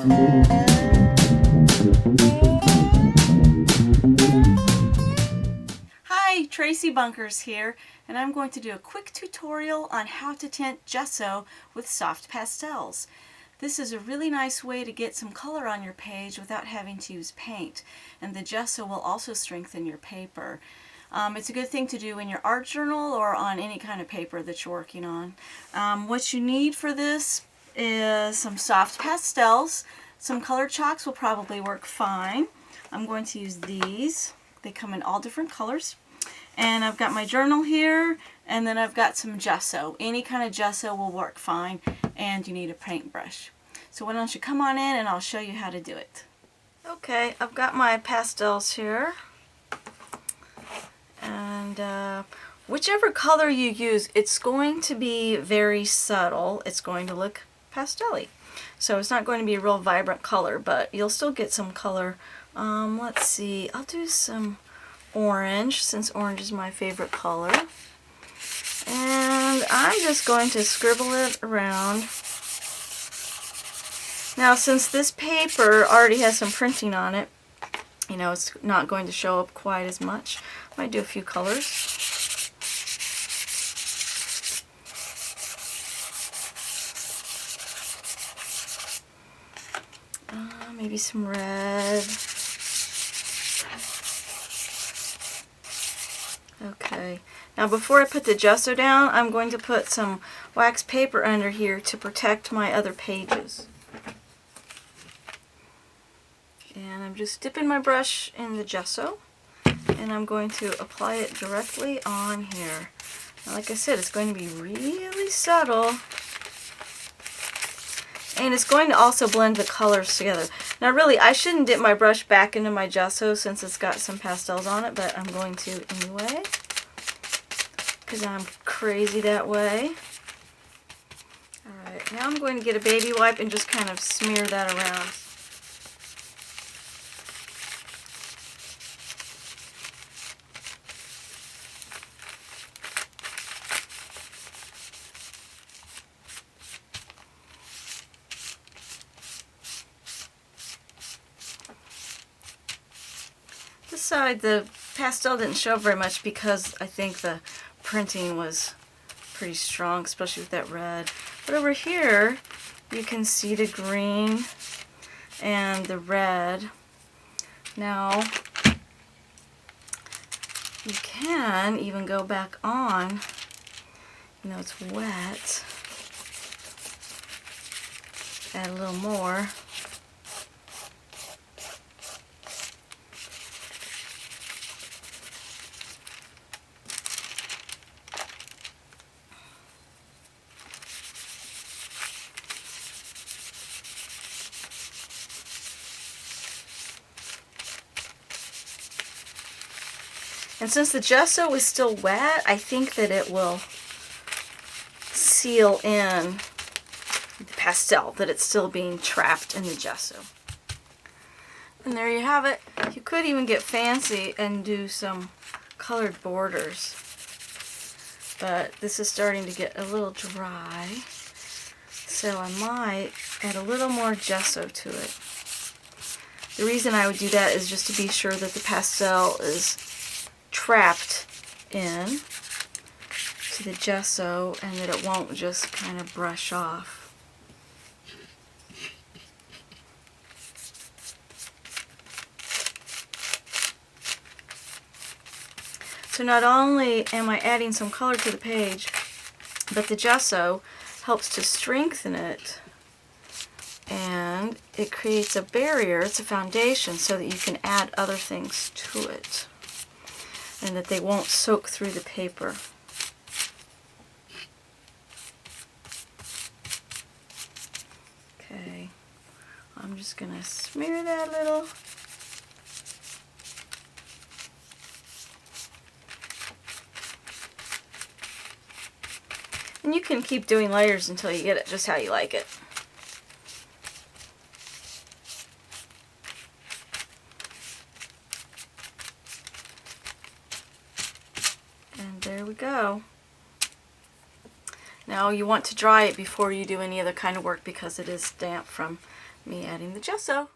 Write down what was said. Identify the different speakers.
Speaker 1: Hi, Traci Bunkers here, and I'm going to do a quick tutorial on how to tint gesso with soft pastels. This is a really nice way to get some color on your page without having to use paint, and the gesso will also strengthen your paper. It's a good thing to do in your art journal or on any kind of paper that you're working on. What you need for this is some soft pastels. Some colored chalks will probably work fine. I'm going to use these. They come in all different colors. And I've got my journal here, and then I've got some gesso. Any kind of gesso will work fine, and you need a paintbrush. So why don't you come on in and I'll show you how to do it. Okay, I've got my pastels here. And whichever color you use, it's going to be very subtle. It's going to look pastel-y. So it's not going to be a real vibrant color, but you'll still get some color. Let's see, I'll do some orange, since orange is my favorite color. And I'm just going to scribble it around. Now, since this paper already has some printing on it, you know, it's not going to show up quite as much. I might do a few colors. Maybe some red. Okay, now before I put the gesso down, I'm going to put some wax paper under here to protect my other pages. And I'm just dipping my brush in the gesso, and I'm going to apply it directly on here. Now, like I said, it's going to be really subtle, and it's going to also blend the colors together. Now really, I shouldn't dip my brush back into my gesso since it's got some pastels on it, but I'm going to anyway, because I'm crazy that way. Alright, now I'm going to get a baby wipe and just kind of smear that around. This side, the pastel didn't show very much because I think the printing was pretty strong, especially with that red. But over here, you can see the green and the red. Now, you can even go back on, you know, it's wet, add a little more. And since the gesso is still wet, I think that it will seal in the pastel, that it's still being trapped in the gesso. And there you have it. You could even get fancy and do some colored borders. But this is starting to get a little dry, so I might add a little more gesso to it. The reason I would do that is just to be sure that the pastel is trapped in to the gesso and that it won't just kind of brush off. So not only am I adding some color to the page, but the gesso helps to strengthen it, and it creates a barrier, it's a foundation, so that you can add other things to it, and that they won't soak through the paper. Okay, I'm just going to smear that a little. And you can keep doing layers until you get it just how you like it. And there we go. Now you want to dry it before you do any other kind of work because it is damp from me adding the gesso.